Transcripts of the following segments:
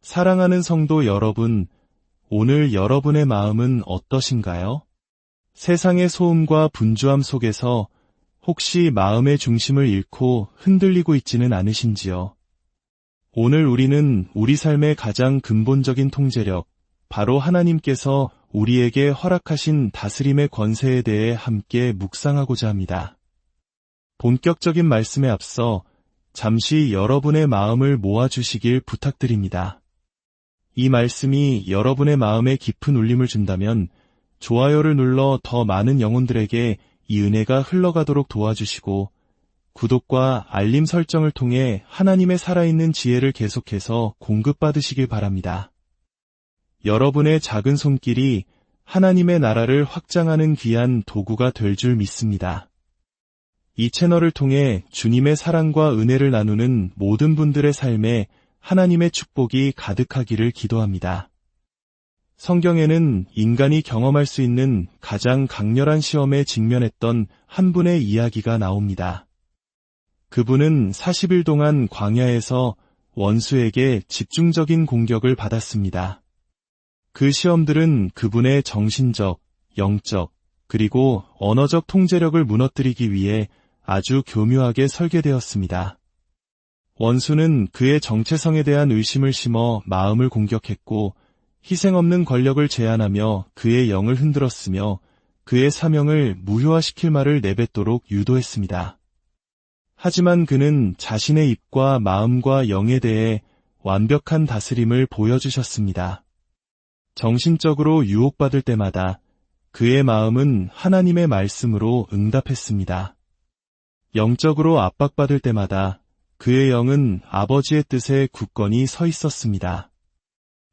사랑하는 성도 여러분, 오늘 여러분의 마음은 어떠신가요? 세상의 소음과 분주함 속에서 혹시 마음의 중심을 잃고 흔들리고 있지는 않으신지요? 오늘 우리는 우리 삶의 가장 근본적인 통제력, 바로 하나님께서 우리에게 허락하신 다스림의 권세에 대해 함께 묵상하고자 합니다. 본격적인 말씀에 앞서 잠시 여러분의 마음을 모아주시길 부탁드립니다. 이 말씀이 여러분의 마음에 깊은 울림을 준다면 좋아요를 눌러 더 많은 영혼들에게 이 은혜가 흘러가도록 도와주시고 구독과 알림 설정을 통해 하나님의 살아있는 지혜를 계속해서 공급받으시길 바랍니다. 여러분의 작은 손길이 하나님의 나라를 확장하는 귀한 도구가 될 줄 믿습니다. 이 채널을 통해 주님의 사랑과 은혜를 나누는 모든 분들의 삶에 하나님의 축복이 가득하기를 기도합니다. 성경에는 인간이 경험할 수 있는 가장 강렬한 시험에 직면했던 한 분의 이야기가 나옵니다. 그분은 40일 동안 광야에서 원수에게 집중적인 공격을 받았습니다. 그 시험들은 그분의 정신적, 영적, 그리고 언어적 통제력을 무너뜨리기 위해 아주 교묘하게 설계되었습니다. 원수는 그의 정체성에 대한 의심을 심어 마음을 공격했고 희생 없는 권력을 제안하며 그의 영을 흔들었으며 그의 사명을 무효화시킬 말을 내뱉도록 유도했습니다. 하지만 그는 자신의 입과 마음과 영에 대해 완벽한 다스림을 보여주셨습니다. 정신적으로 유혹받을 때마다 그의 마음은 하나님의 말씀으로 응답했습니다. 영적으로 압박받을 때마다 그의 영은 아버지의 뜻에 굳건히 서 있었습니다.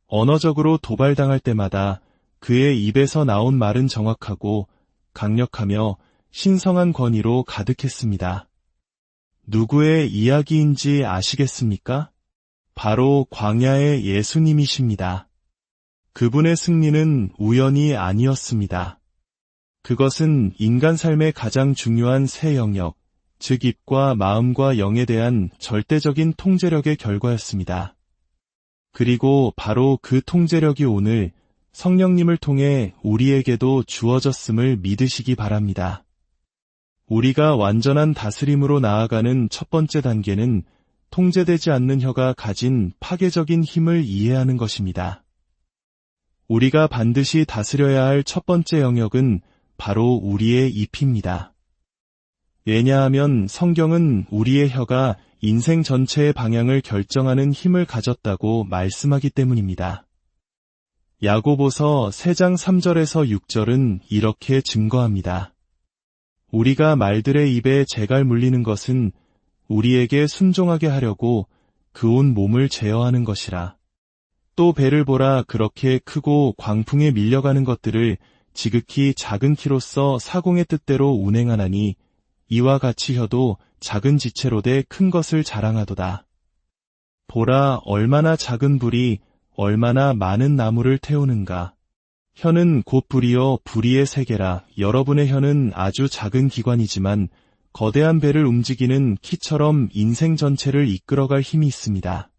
언어적으로 도발당할 때마다 그의 입에서 나온 말은 정확하고 강력하며 신성한 권위로 가득했습니다. 누구의 이야기인지 아시겠습니까? 바로 광야의 예수님이십니다. 그분의 승리는 우연이 아니었습니다. 그것은 인간 삶의 가장 중요한 세 영역, 즉 입과 마음과 영에 대한 절대적인 통제력의 결과였습니다. 그리고 바로 그 통제력이 오늘 성령님을 통해 우리에게도 주어졌음을 믿으시기 바랍니다. 우리가 완전한 다스림으로 나아가는 첫 번째 단계는 통제되지 않는 혀가 가진 파괴적인 힘을 이해하는 것입니다. 우리가 반드시 다스려야 할 첫 번째 영역은 바로 우리의 입입니다. 왜냐하면 성경은 우리의 혀가 인생 전체의 방향을 결정하는 힘을 가졌다고 말씀하기 때문입니다. 야고보서 3장 3절에서 6절은 이렇게 증거합니다. 우리가 말들의 입에 재갈 물리는 것은 우리에게 순종하게 하려고 그 온 몸을 제어하는 것이라. 또 배를 보라, 그렇게 크고 광풍에 밀려가는 것들을 지극히 작은 키로써 사공의 뜻대로 운행하나니 이와 같이 혀도 작은 지체로 돼 큰 것을 자랑하도다. 보라, 얼마나 작은 불이 얼마나 많은 나무를 태우는가. 혀는 곧 불이요 불의의 세계라. 여러분의 혀는 아주 작은 기관이지만 거대한 배를 움직이는 키처럼 인생 전체를 이끌어갈 힘이 있습니다.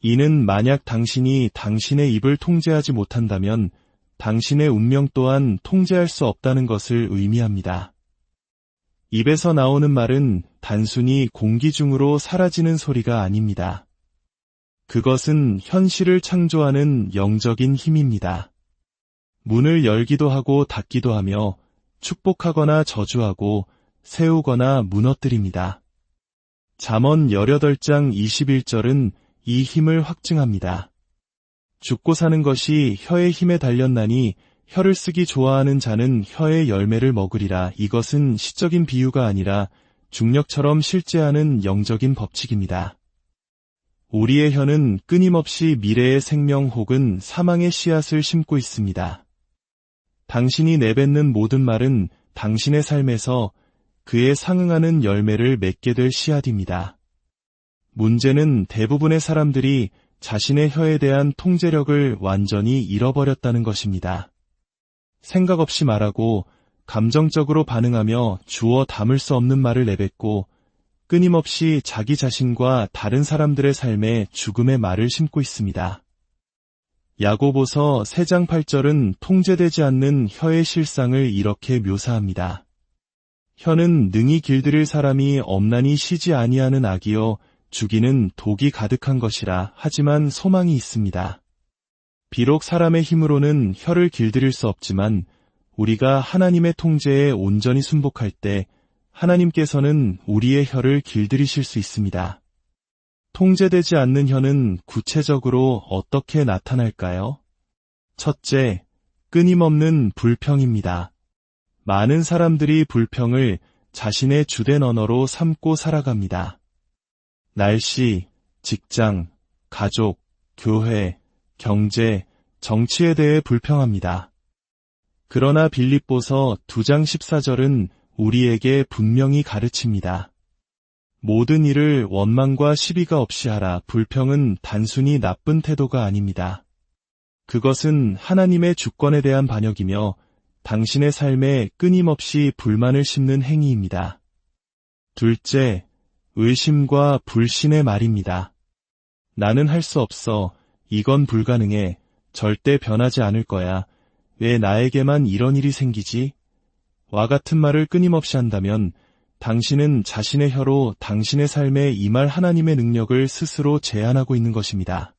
이는 만약 당신이 당신의 입을 통제하지 못한다면 당신의 운명 또한 통제할 수 없다는 것을 의미합니다. 입에서 나오는 말은 단순히 공기 중으로 사라지는 소리가 아닙니다. 그것은 현실을 창조하는 영적인 힘입니다. 문을 열기도 하고 닫기도 하며 축복하거나 저주하고 세우거나 무너뜨립니다. 잠언 18장 21절은 이 힘을 확증합니다. 죽고 사는 것이 혀의 힘에 달렸나니 혀를 쓰기 좋아하는 자는 혀의 열매를 먹으리라. 이것은 시적인 비유가 아니라 중력처럼 실제하는 영적인 법칙입니다. 우리의 혀는 끊임없이 미래의 생명 혹은 사망의 씨앗을 심고 있습니다. 당신이 내뱉는 모든 말은 당신의 삶에서 그에 상응하는 열매를 맺게 될 씨앗입니다. 문제는 대부분의 사람들이 자신의 혀에 대한 통제력을 완전히 잃어버렸다는 것입니다. 생각 없이 말하고 감정적으로 반응하며 주워 담을 수 없는 말을 내뱉고 끊임없이 자기 자신과 다른 사람들의 삶에 죽음의 말을 심고 있습니다. 야고보서 3장 8절은 통제되지 않는 혀의 실상을 이렇게 묘사합니다. 혀는 능히 길들일 사람이 엄난히 쉬지 아니하는 악이요 죽이는 독이 가득한 것이라. 하지만 소망이 있습니다. 비록 사람의 힘으로는 혀를 길들일 수 없지만 우리가 하나님의 통제에 온전히 순복할 때 하나님께서는 우리의 혀를 길들이실 수 있습니다. 통제되지 않는 혀는 구체적으로 어떻게 나타날까요? 첫째, 끊임없는 불평입니다. 많은 사람들이 불평을 자신의 주된 언어로 삼고 살아갑니다. 날씨, 직장, 가족, 교회, 경제, 정치에 대해 불평합니다. 그러나 빌립보서 2장 14절은 우리에게 분명히 가르칩니다. 모든 일을 원망과 시비가 없이 하라. 불평은 단순히 나쁜 태도가 아닙니다. 그것은 하나님의 주권에 대한 반역이며 당신의 삶에 끊임없이 불만을 심는 행위입니다. 둘째, 의심과 불신의 말입니다. 나는 할 수 없어. 이건 불가능해. 절대 변하지 않을 거야. 왜 나에게만 이런 일이 생기지? 와 같은 말을 끊임없이 한다면 당신은 자신의 혀로 당신의 삶에 임할 하나님의 능력을 스스로 제한하고 있는 것입니다.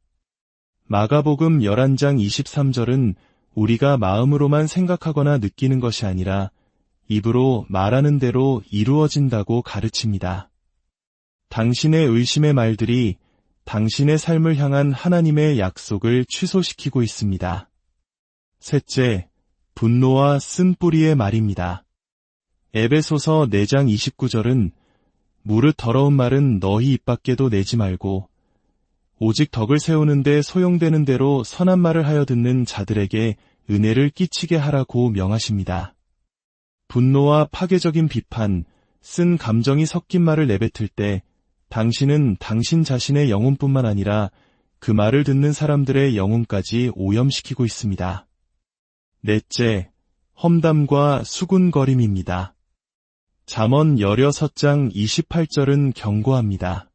마가복음 11장 23절은 우리가 마음으로만 생각하거나 느끼는 것이 아니라 입으로 말하는 대로 이루어진다고 가르칩니다. 당신의 의심의 말들이 당신의 삶을 향한 하나님의 약속을 취소시키고 있습니다. 셋째, 분노와 쓴뿌리의 말입니다. 에베소서 4장 29절은 무릇 더러운 말은 너희 입 밖에도 내지 말고 오직 덕을 세우는데 소용되는 대로 선한 말을 하여 듣는 자들에게 은혜를 끼치게 하라고 명하십니다. 분노와 파괴적인 비판, 쓴 감정이 섞인 말을 내뱉을 때 당신은 당신 자신의 영혼뿐만 아니라 그 말을 듣는 사람들의 영혼까지 오염시키고 있습니다. 넷째, 험담과 수군거림입니다. 잠언 16장 28절은 경고합니다.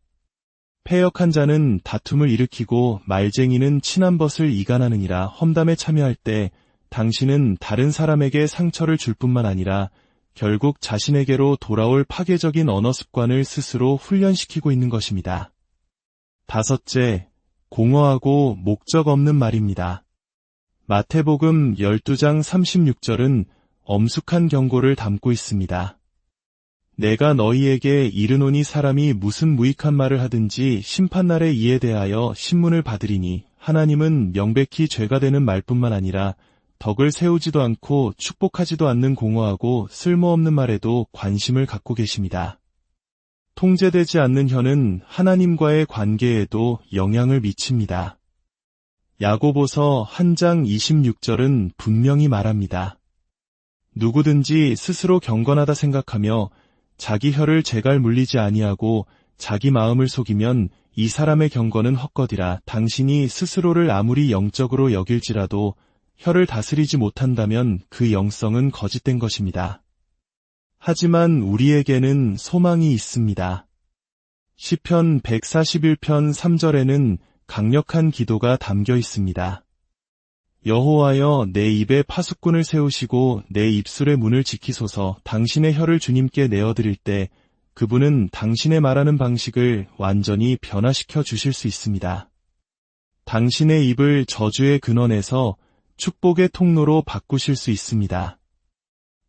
패역한 자는 다툼을 일으키고 말쟁이는 친한 벗을 이간하느니라. 험담에 참여할 때 당신은 다른 사람에게 상처를 줄 뿐만 아니라 결국 자신에게로 돌아올 파괴적인 언어 습관을 스스로 훈련시키고 있는 것입니다. 다섯째, 공허하고 목적 없는 말입니다. 마태복음 12장 36절은 엄숙한 경고를 담고 있습니다. 내가 너희에게 이르노니 사람이 무슨 무익한 말을 하든지 심판날에 이에 대하여 신문을 받으리니 하나님은 명백히 죄가 되는 말뿐만 아니라 덕을 세우지도 않고 축복하지도 않는 공허하고 쓸모없는 말에도 관심을 갖고 계십니다. 통제되지 않는 혀는 하나님과의 관계에도 영향을 미칩니다. 야고보서 1장 26절은 분명히 말합니다. 누구든지 스스로 경건하다 생각하며 자기 혀를 제갈 물리지 아니하고 자기 마음을 속이면 이 사람의 경건은 헛것이라. 당신이 스스로를 아무리 영적으로 여길지라도 혀를 다스리지 못한다면 그 영성은 거짓된 것입니다. 하지만 우리에게는 소망이 있습니다. 시편 141편 3절에는 강력한 기도가 담겨 있습니다. 여호와여, 내 입에 파수꾼을 세우시고 내 입술의 문을 지키소서. 당신의 혀를 주님께 내어드릴 때 그분은 당신의 말하는 방식을 완전히 변화시켜 주실 수 있습니다. 당신의 입을 저주의 근원에서 축복의 통로로 바꾸실 수 있습니다.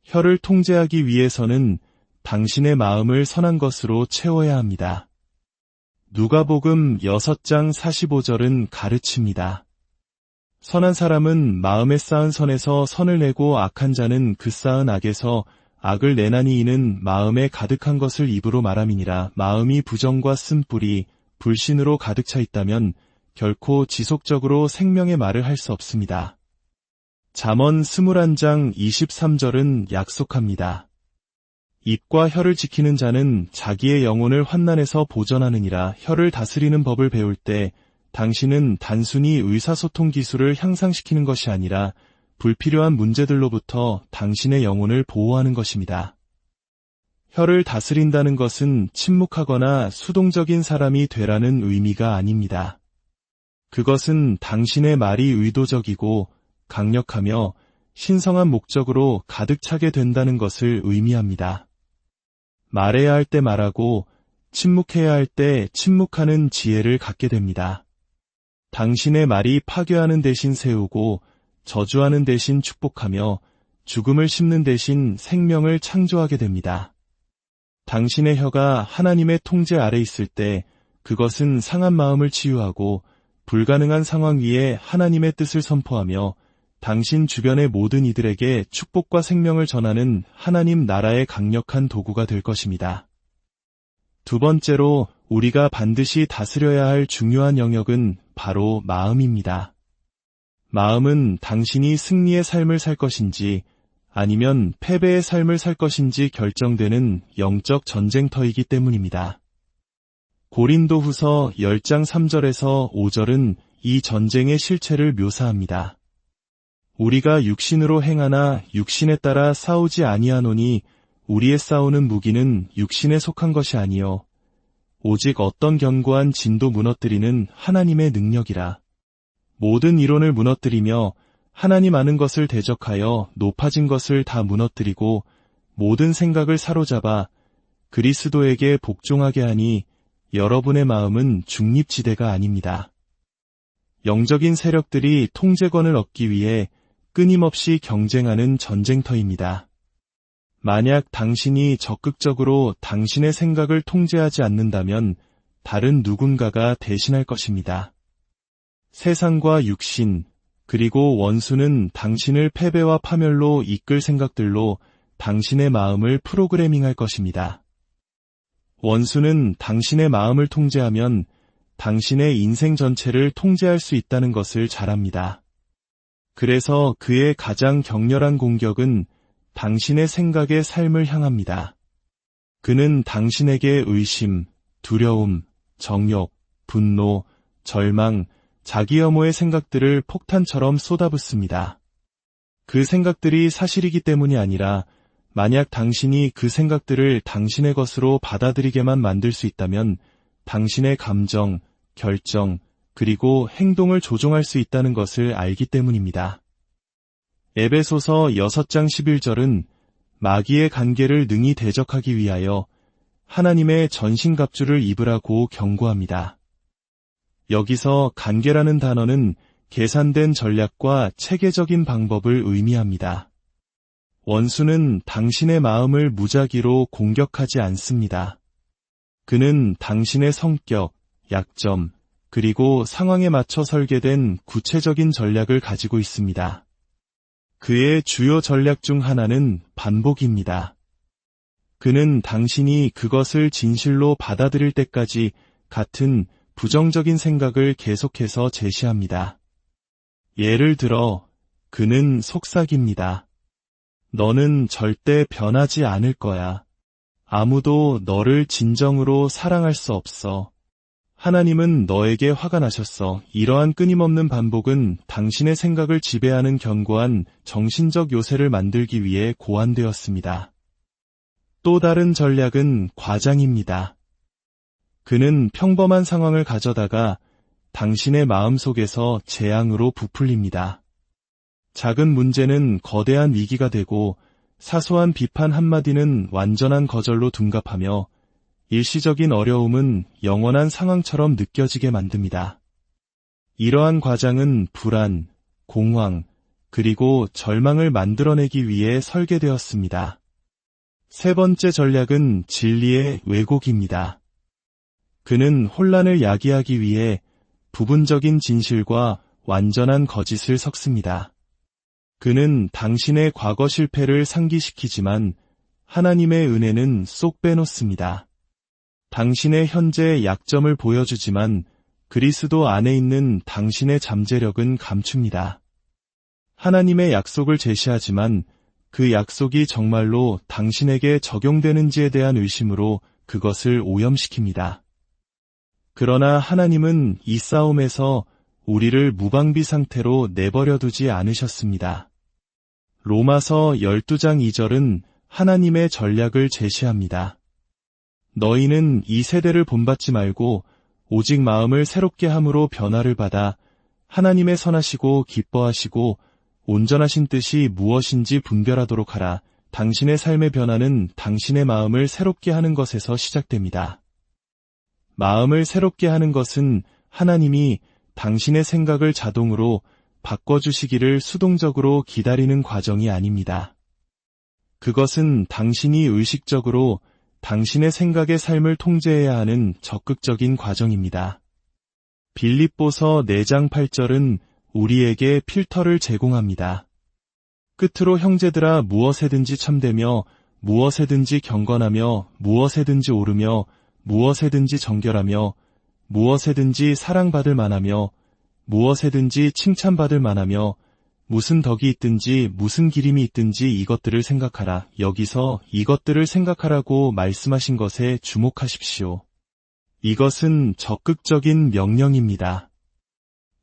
혀를 통제하기 위해서는 당신의 마음을 선한 것으로 채워야 합니다. 누가복음 6장 45절은 가르칩니다. 선한 사람은 마음에 쌓은 선에서 선을 내고 악한 자는 그 쌓은 악에서 악을 내나니 이는 마음에 가득한 것을 입으로 말함이니라. 마음이 부정과 쓴뿌리, 불신으로 가득 차 있다면 결코 지속적으로 생명의 말을 할 수 없습니다. 잠언 21장 23절은 약속합니다. 입과 혀를 지키는 자는 자기의 영혼을 환난에서 보전하느니라. 혀를 다스리는 법을 배울 때 당신은 단순히 의사소통 기술을 향상시키는 것이 아니라 불필요한 문제들로부터 당신의 영혼을 보호하는 것입니다. 혀를 다스린다는 것은 침묵하거나 수동적인 사람이 되라는 의미가 아닙니다. 그것은 당신의 말이 의도적이고 강력하며 신성한 목적으로 가득 차게 된다는 것을 의미합니다. 말해야 할 때 말하고 침묵해야 할 때 침묵하는 지혜를 갖게 됩니다. 당신의 말이 파괴하는 대신 세우고 저주하는 대신 축복하며 죽음을 심는 대신 생명을 창조하게 됩니다. 당신의 혀가 하나님의 통제 아래 있을 때 그것은 상한 마음을 치유하고 불가능한 상황 위에 하나님의 뜻을 선포하며 당신 주변의 모든 이들에게 축복과 생명을 전하는 하나님 나라의 강력한 도구가 될 것입니다. 두 번째로 우리가 반드시 다스려야 할 중요한 영역은 바로 마음입니다. 마음은 당신이 승리의 삶을 살 것인지 아니면 패배의 삶을 살 것인지 결정되는 영적 전쟁터이기 때문입니다. 고린도후서 10장 3절에서 5절은 이 전쟁의 실체를 묘사합니다. 우리가 육신으로 행하나 육신에 따라 싸우지 아니하노니 우리의 싸우는 무기는 육신에 속한 것이 아니요 오직 어떤 견고한 진도 무너뜨리는 하나님의 능력이라. 모든 이론을 무너뜨리며 하나님 아는 것을 대적하여 높아진 것을 다 무너뜨리고 모든 생각을 사로잡아 그리스도에게 복종하게 하니 여러분의 마음은 중립지대가 아닙니다. 영적인 세력들이 통제권을 얻기 위해 끊임없이 경쟁하는 전쟁터입니다. 만약 당신이 적극적으로 당신의 생각을 통제하지 않는다면 다른 누군가가 대신할 것입니다. 세상과 육신, 그리고 원수는 당신을 패배와 파멸로 이끌 생각들로 당신의 마음을 프로그래밍할 것입니다. 원수는 당신의 마음을 통제하면 당신의 인생 전체를 통제할 수 있다는 것을 잘 압니다. 그래서 그의 가장 격렬한 공격은 당신의 생각의 삶을 향합니다. 그는 당신에게 의심, 두려움, 정욕, 분노, 절망, 자기 혐오의 생각들을 폭탄처럼 쏟아붓습니다. 그 생각들이 사실이기 때문이 아니라 만약 당신이 그 생각들을 당신의 것으로 받아들이게만 만들 수 있다면 당신의 감정, 결정, 그리고 행동을 조종할 수 있다는 것을 알기 때문입니다. 에베소서 6장 11절은 마귀의 관계를 능히 대적하기 위하여 하나님의 전신갑주를 입으라고 경고합니다. 여기서 관계라는 단어는 계산된 전략과 체계적인 방법을 의미합니다. 원수는 당신의 마음을 무작위로 공격하지 않습니다. 그는 당신의 성격, 약점, 그리고 상황에 맞춰 설계된 구체적인 전략을 가지고 있습니다. 그의 주요 전략 중 하나는 반복입니다. 그는 당신이 그것을 진실로 받아들일 때까지 같은 부정적인 생각을 계속해서 제시합니다. 예를 들어, 그는 속삭입니다. 너는 절대 변하지 않을 거야. 아무도 너를 진정으로 사랑할 수 없어. 하나님은 너에게 화가 나셨어. 이러한 끊임없는 반복은 당신의 생각을 지배하는 견고한 정신적 요새를 만들기 위해 고안되었습니다. 또 다른 전략은 과장입니다. 그는 평범한 상황을 가져다가 당신의 마음속에서 재앙으로 부풀립니다. 작은 문제는 거대한 위기가 되고 사소한 비판 한마디는 완전한 거절로 둔갑하며 일시적인 어려움은 영원한 상황처럼 느껴지게 만듭니다. 이러한 과장은 불안, 공황, 그리고 절망을 만들어내기 위해 설계되었습니다. 세 번째 전략은 진리의 왜곡입니다. 그는 혼란을 야기하기 위해 부분적인 진실과 완전한 거짓을 섞습니다. 그는 당신의 과거 실패를 상기시키지만 하나님의 은혜는 쏙 빼놓습니다. 당신의 현재 약점을 보여주지만 그리스도 안에 있는 당신의 잠재력은 감춥니다. 하나님의 약속을 제시하지만 그 약속이 정말로 당신에게 적용되는지에 대한 의심으로 그것을 오염시킵니다. 그러나 하나님은 이 싸움에서 우리를 무방비 상태로 내버려 두지 않으셨습니다. 로마서 12장 2절은 하나님의 전략을 제시합니다. 너희는 이 세대를 본받지 말고 오직 마음을 새롭게 함으로 변화를 받아 하나님의 선하시고 기뻐하시고 온전하신 뜻이 무엇인지 분별하도록 하라. 당신의 삶의 변화는 당신의 마음을 새롭게 하는 것에서 시작됩니다. 마음을 새롭게 하는 것은 하나님이 당신의 생각을 자동으로 바꿔주시기를 수동적으로 기다리는 과정이 아닙니다. 그것은 당신이 의식적으로 당신의 생각의 삶을 통제해야 하는 적극적인 과정입니다. 빌립보서 4장 8절은 우리에게 필터를 제공합니다. 끝으로 형제들아 무엇에든지 참되며 무엇에든지 경건하며 무엇에든지 옳으며 무엇에든지 정결하며 무엇에든지 사랑받을 만하며 무엇에든지 칭찬받을 만하며 무슨 덕이 있든지 무슨 기림이 있든지 이것들을 생각하라. 여기서 이것들을 생각하라고 말씀하신 것에 주목하십시오. 이것은 적극적인 명령입니다.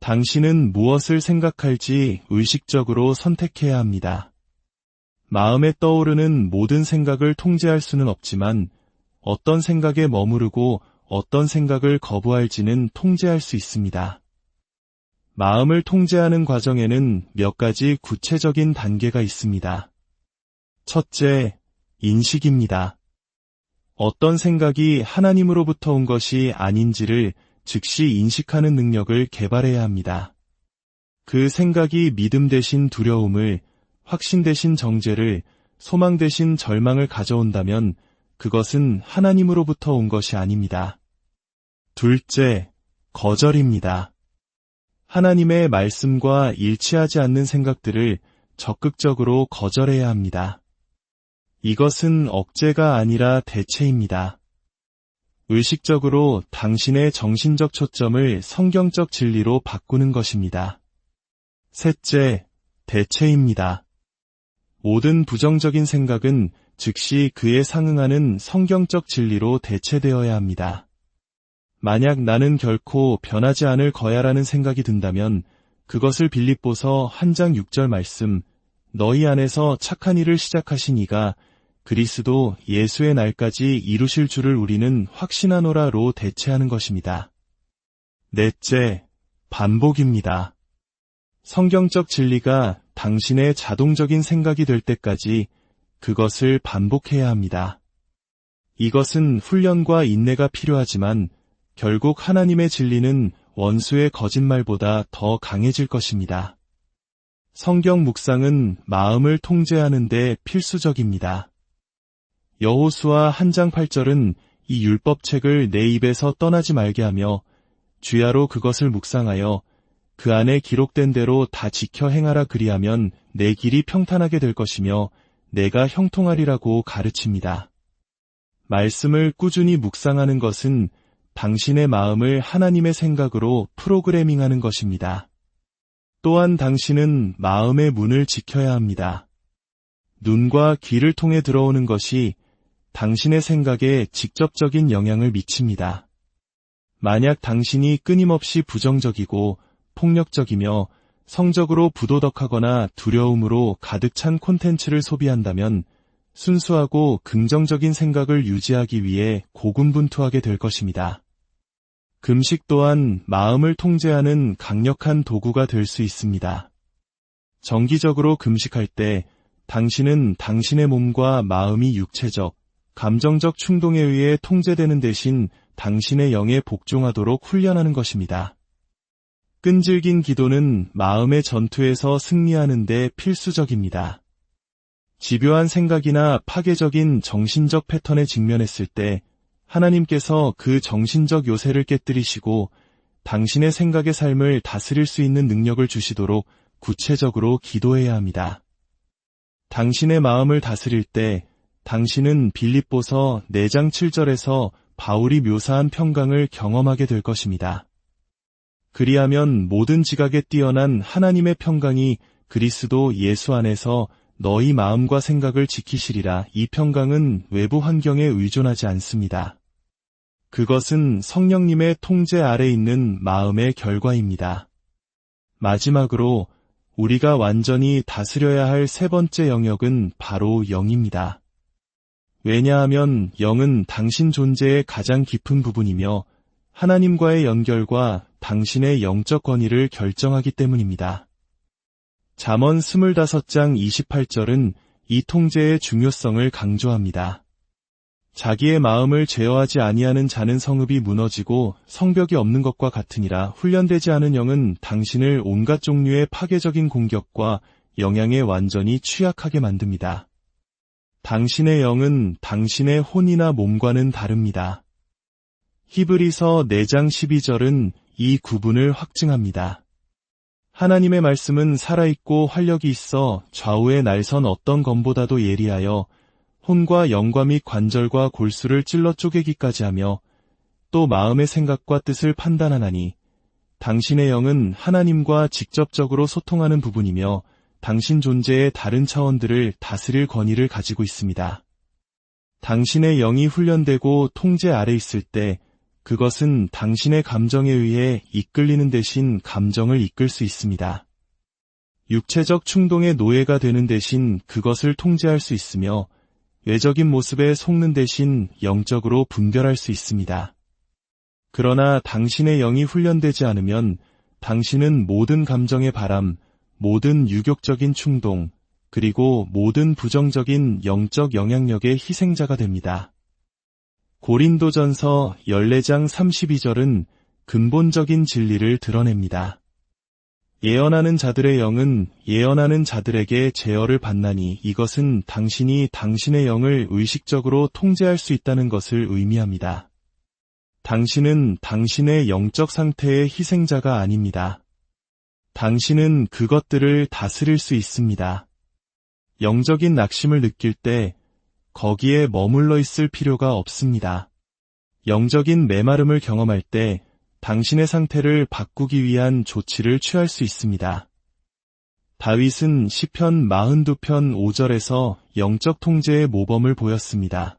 당신은 무엇을 생각할지 의식적으로 선택해야 합니다. 마음에 떠오르는 모든 생각을 통제할 수는 없지만 어떤 생각에 머무르고 어떤 생각을 거부할지는 통제할 수 있습니다. 마음을 통제하는 과정에는 몇 가지 구체적인 단계가 있습니다. 첫째, 인식입니다. 어떤 생각이 하나님으로부터 온 것이 아닌지를 즉시 인식하는 능력을 개발해야 합니다. 그 생각이 믿음 대신 두려움을, 확신 대신 정죄를, 소망 대신 절망을 가져온다면 그것은 하나님으로부터 온 것이 아닙니다. 둘째, 거절입니다. 하나님의 말씀과 일치하지 않는 생각들을 적극적으로 거절해야 합니다. 이것은 억제가 아니라 대체입니다. 의식적으로 당신의 정신적 초점을 성경적 진리로 바꾸는 것입니다. 셋째, 대체입니다. 모든 부정적인 생각은 즉시 그에 상응하는 성경적 진리로 대체되어야 합니다. 만약 나는 결코 변하지 않을 거야라는 생각이 든다면 그것을 빌립보서 1장 6절 말씀, 너희 안에서 착한 일을 시작하신 이가 그리스도 예수의 날까지 이루실 줄을 우리는 확신하노라로 대체하는 것입니다. 넷째, 반복입니다. 성경적 진리가 당신의 자동적인 생각이 될 때까지 그것을 반복해야 합니다. 이것은 훈련과 인내가 필요하지만 결국 하나님의 진리는 원수의 거짓말보다 더 강해질 것입니다. 성경 묵상은 마음을 통제하는 데 필수적입니다. 여호수아 1장 8절은 이 율법책을 내 입에서 떠나지 말게 하며 주야로 그것을 묵상하여 그 안에 기록된 대로 다 지켜 행하라 그리하면 내 길이 평탄하게 될 것이며 내가 형통하리라고 가르칩니다. 말씀을 꾸준히 묵상하는 것은 당신의 마음을 하나님의 생각으로 프로그래밍하는 것입니다. 또한 당신은 마음의 문을 지켜야 합니다. 눈과 귀를 통해 들어오는 것이 당신의 생각에 직접적인 영향을 미칩니다. 만약 당신이 끊임없이 부정적이고 폭력적이며 성적으로 부도덕하거나 두려움으로 가득 찬 콘텐츠를 소비한다면 순수하고 긍정적인 생각을 유지하기 위해 고군분투하게 될 것입니다. 금식 또한 마음을 통제하는 강력한 도구가 될 수 있습니다. 정기적으로 금식할 때 당신은 당신의 몸과 마음이 육체적, 감정적 충동에 의해 통제되는 대신 당신의 영에 복종하도록 훈련하는 것입니다. 끈질긴 기도는 마음의 전투에서 승리하는 데 필수적입니다. 집요한 생각이나 파괴적인 정신적 패턴에 직면했을 때 하나님께서 그 정신적 요새를 깨뜨리시고 당신의 생각의 삶을 다스릴 수 있는 능력을 주시도록 구체적으로 기도해야 합니다. 당신의 마음을 다스릴 때 당신은 빌립보서 4장 7절에서 바울이 묘사한 평강을 경험하게 될 것입니다. 그리하면 모든 지각에 뛰어난 하나님의 평강이 그리스도 예수 안에서 너희 마음과 생각을 지키시리라. 이 평강은 외부 환경에 의존하지 않습니다. 그것은 성령님의 통제 아래 있는 마음의 결과입니다. 마지막으로 우리가 완전히 다스려야 할 세 번째 영역은 바로 영입니다. 왜냐하면 영은 당신 존재의 가장 깊은 부분이며 하나님과의 연결과 당신의 영적 권위를 결정하기 때문입니다. 잠언 25장 28절은 이 통제의 중요성을 강조합니다. 자기의 마음을 제어하지 아니하는 자는 성읍이 무너지고 성벽이 없는 것과 같으니라. 훈련되지 않은 영은 당신을 온갖 종류의 파괴적인 공격과 영향에 완전히 취약하게 만듭니다. 당신의 영은 당신의 혼이나 몸과는 다릅니다. 히브리서 4장 12절은 이 구분을 확증합니다. 하나님의 말씀은 살아있고 활력이 있어 좌우의 날선 어떤 검보다도 예리하여 혼과 영과 및 관절과 골수를 찔러 쪼개기까지 하며 또 마음의 생각과 뜻을 판단하나니 당신의 영은 하나님과 직접적으로 소통하는 부분이며 당신 존재의 다른 차원들을 다스릴 권위를 가지고 있습니다. 당신의 영이 훈련되고 통제 아래 있을 때 그것은 당신의 감정에 의해 이끌리는 대신 감정을 이끌 수 있습니다. 육체적 충동의 노예가 되는 대신 그것을 통제할 수 있으며 외적인 모습에 속는 대신 영적으로 분별할 수 있습니다. 그러나 당신의 영이 훈련되지 않으면 당신은 모든 감정의 바람, 모든 유격적인 충동, 그리고 모든 부정적인 영적 영향력의 희생자가 됩니다. 고린도전서 14장 32절은 근본적인 진리를 드러냅니다. 예언하는 자들의 영은 예언하는 자들에게 제어를 받나니 이것은 당신이 당신의 영을 의식적으로 통제할 수 있다는 것을 의미합니다. 당신은 당신의 영적 상태의 희생자가 아닙니다. 당신은 그것들을 다스릴 수 있습니다. 영적인 낙심을 느낄 때 거기에 머물러 있을 필요가 없습니다. 영적인 메마름을 경험할 때 당신의 상태를 바꾸기 위한 조치를 취할 수 있습니다. 다윗은 시편 42편 5절에서 영적 통제의 모범을 보였습니다.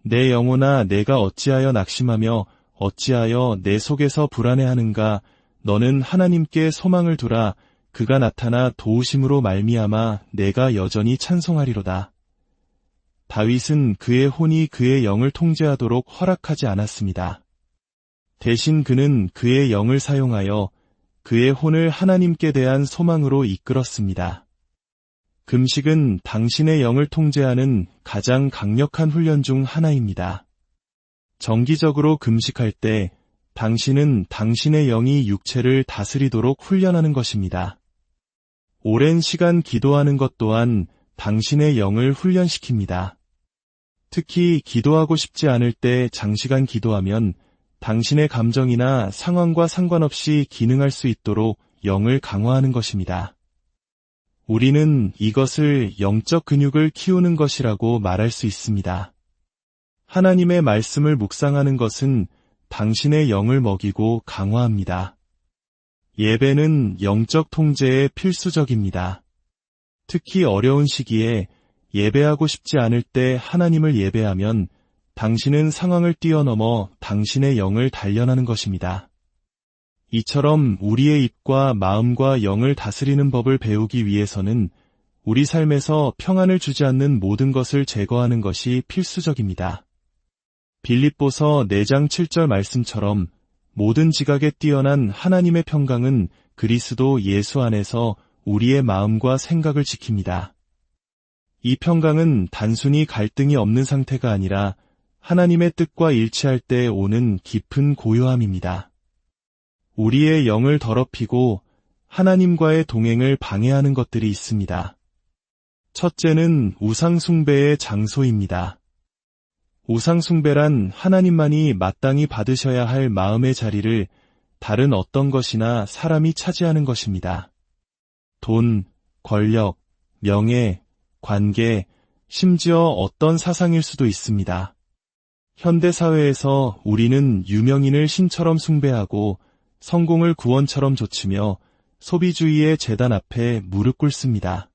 내 영혼아 내가 어찌하여 낙심하며 어찌하여 내 속에서 불안해하는가. 너는 하나님께 소망을 두라. 그가 나타나 도우심으로 말미암아 내가 여전히 찬송하리로다. 다윗은 그의 혼이 그의 영을 통제하도록 허락하지 않았습니다. 대신 그는 그의 영을 사용하여 그의 혼을 하나님께 대한 소망으로 이끌었습니다. 금식은 당신의 영을 통제하는 가장 강력한 훈련 중 하나입니다. 정기적으로 금식할 때 당신은 당신의 영이 육체를 다스리도록 훈련하는 것입니다. 오랜 시간 기도하는 것 또한 당신의 영을 훈련시킵니다. 특히 기도하고 싶지 않을 때 장시간 기도하면 당신의 감정이나 상황과 상관없이 기능할 수 있도록 영을 강화하는 것입니다. 우리는 이것을 영적 근육을 키우는 것이라고 말할 수 있습니다. 하나님의 말씀을 묵상하는 것은 당신의 영을 먹이고 강화합니다. 예배는 영적 통제에 필수적입니다. 특히 어려운 시기에 예배하고 싶지 않을 때 하나님을 예배하면 당신은 상황을 뛰어넘어 당신의 영을 단련하는 것입니다. 이처럼 우리의 입과 마음과 영을 다스리는 법을 배우기 위해서는 우리 삶에서 평안을 주지 않는 모든 것을 제거하는 것이 필수적입니다. 빌립보서 4장 7절 말씀처럼 모든 지각에 뛰어난 하나님의 평강은 그리스도 예수 안에서 우리의 마음과 생각을 지킵니다. 이 평강은 단순히 갈등이 없는 상태가 아니라 하나님의 뜻과 일치할 때 오는 깊은 고요함입니다. 우리의 영을 더럽히고 하나님과의 동행을 방해하는 것들이 있습니다. 첫째는 우상숭배의 장소입니다. 우상숭배란 하나님만이 마땅히 받으셔야 할 마음의 자리를 다른 어떤 것이나 사람이 차지하는 것입니다. 돈, 권력, 명예, 관계, 심지어 어떤 사상일 수도 있습니다. 현대사회에서 우리는 유명인을 신처럼 숭배하고 성공을 구원처럼 좇으며 소비주의의 제단 앞에 무릎 꿇습니다.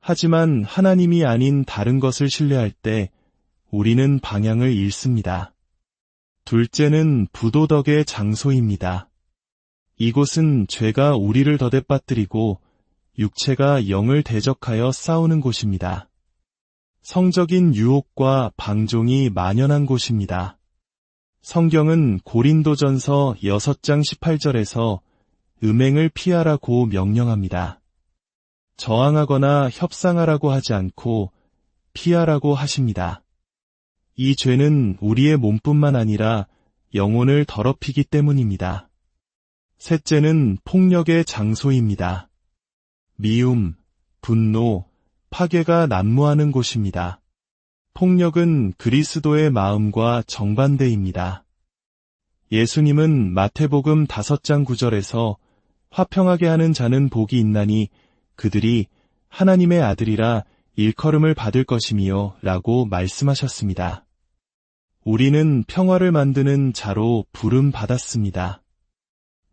하지만 하나님이 아닌 다른 것을 신뢰할 때 우리는 방향을 잃습니다. 둘째는 부도덕의 장소입니다. 이곳은 죄가 우리를 더댓 빠뜨리고 육체가 영을 대적하여 싸우는 곳입니다. 성적인 유혹과 방종이 만연한 곳입니다. 성경은 고린도전서 6장 18절에서 음행을 피하라고 명령합니다. 저항하거나 협상하라고 하지 않고 피하라고 하십니다. 이 죄는 우리의 몸뿐만 아니라 영혼을 더럽히기 때문입니다. 셋째는 폭력의 장소입니다. 미움, 분노, 파괴가 난무하는 곳입니다. 폭력은 그리스도의 마음과 정반대입니다. 예수님은 마태복음 5장 9절에서 화평하게 하는 자는 복이 있나니 그들이 하나님의 아들이라 일컬음을 받을 것이미요 라고 말씀하셨습니다. 우리는 평화를 만드는 자로 부름 받았습니다.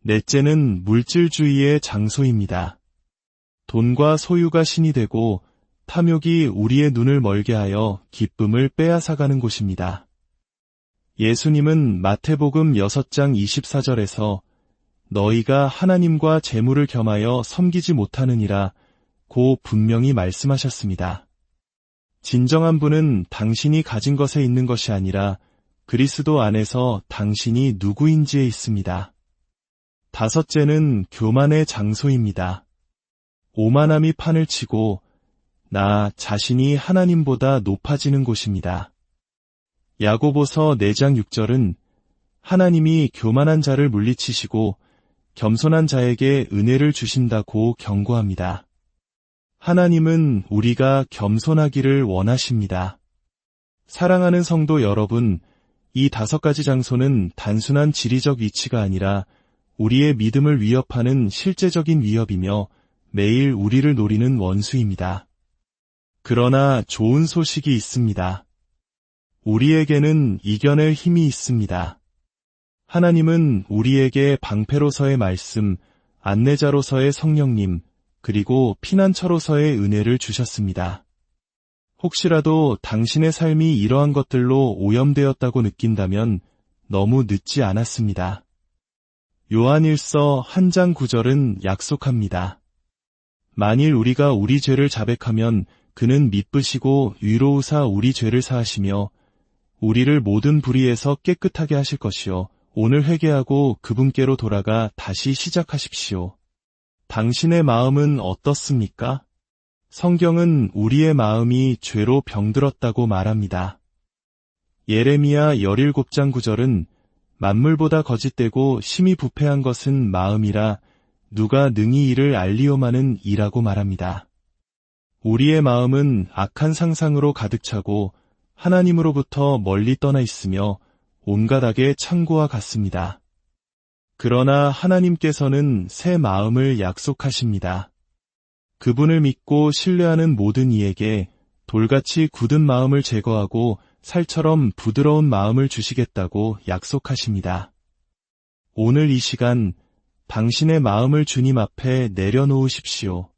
넷째는 물질주의의 장소입니다. 돈과 소유가 신이 되고 탐욕이 우리의 눈을 멀게 하여 기쁨을 빼앗아가는 곳입니다. 예수님은 마태복음 6장 24절에서 너희가 하나님과 재물을 겸하여 섬기지 못하느니라 고 분명히 말씀하셨습니다. 진정한 분은 당신이 가진 것에 있는 것이 아니라 그리스도 안에서 당신이 누구인지에 있습니다. 다섯째는 교만의 장소입니다. 오만함이 판을 치고 나 자신이 하나님보다 높아지는 곳입니다. 야고보서 4장 6절은 하나님이 교만한 자를 물리치시고 겸손한 자에게 은혜를 주신다고 경고합니다. 하나님은 우리가 겸손하기를 원하십니다. 사랑하는 성도 여러분, 이 5가지 장소는 단순한 지리적 위치가 아니라 우리의 믿음을 위협하는 실제적인 위협이며 매일 우리를 노리는 원수입니다. 그러나 좋은 소식이 있습니다. 우리에게는 이겨낼 힘이 있습니다. 하나님은 우리에게 방패로서의 말씀, 안내자로서의 성령님, 그리고 피난처로서의 은혜를 주셨습니다. 혹시라도 당신의 삶이 이러한 것들로 오염되었다고 느낀다면 너무 늦지 않았습니다. 요한일서 1장 9절은 약속합니다. 만일 우리가 우리 죄를 자백하면 그는 미쁘시고 위로우사 우리 죄를 사하시며 우리를 모든 불의에서 깨끗하게 하실 것이요 오늘 회개하고 그분께로 돌아가 다시 시작하십시오. 당신의 마음은 어떻습니까? 성경은 우리의 마음이 죄로 병들었다고 말합니다. 예레미야 17장 9절은 만물보다 거짓되고 심히 부패한 것은 마음이라 누가 능히 이를 알리오마는 이라고 말합니다. 우리의 마음은 악한 상상으로 가득 차고 하나님으로부터 멀리 떠나 있으며 온갖 악의 창고와 같습니다. 그러나 하나님께서는 새 마음을 약속하십니다. 그분을 믿고 신뢰하는 모든 이에게 돌같이 굳은 마음을 제거하고 살처럼 부드러운 마음을 주시겠다고 약속하십니다. 오늘 이 시간 당신의 마음을 주님 앞에 내려놓으십시오.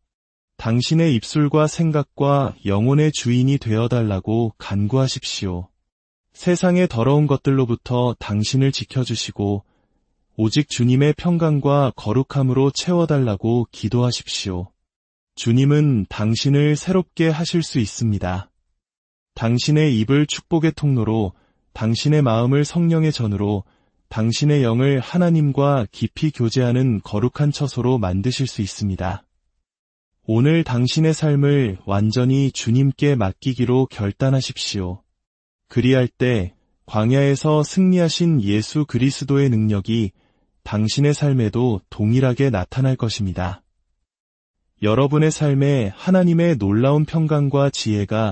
당신의 입술과 생각과 영혼의 주인이 되어달라고 간구하십시오. 세상의 더러운 것들로부터 당신을 지켜주시고 오직 주님의 평강과 거룩함으로 채워달라고 기도하십시오. 주님은 당신을 새롭게 하실 수 있습니다. 당신의 입을 축복의 통로로, 당신의 마음을 성령의 전으로, 당신의 영을 하나님과 깊이 교제하는 거룩한 처소로 만드실 수 있습니다. 오늘 당신의 삶을 완전히 주님께 맡기기로 결단하십시오. 그리할 때 광야에서 승리하신 예수 그리스도의 능력이 당신의 삶에도 동일하게 나타날 것입니다. 여러분의 삶에 하나님의 놀라운 평강과 지혜가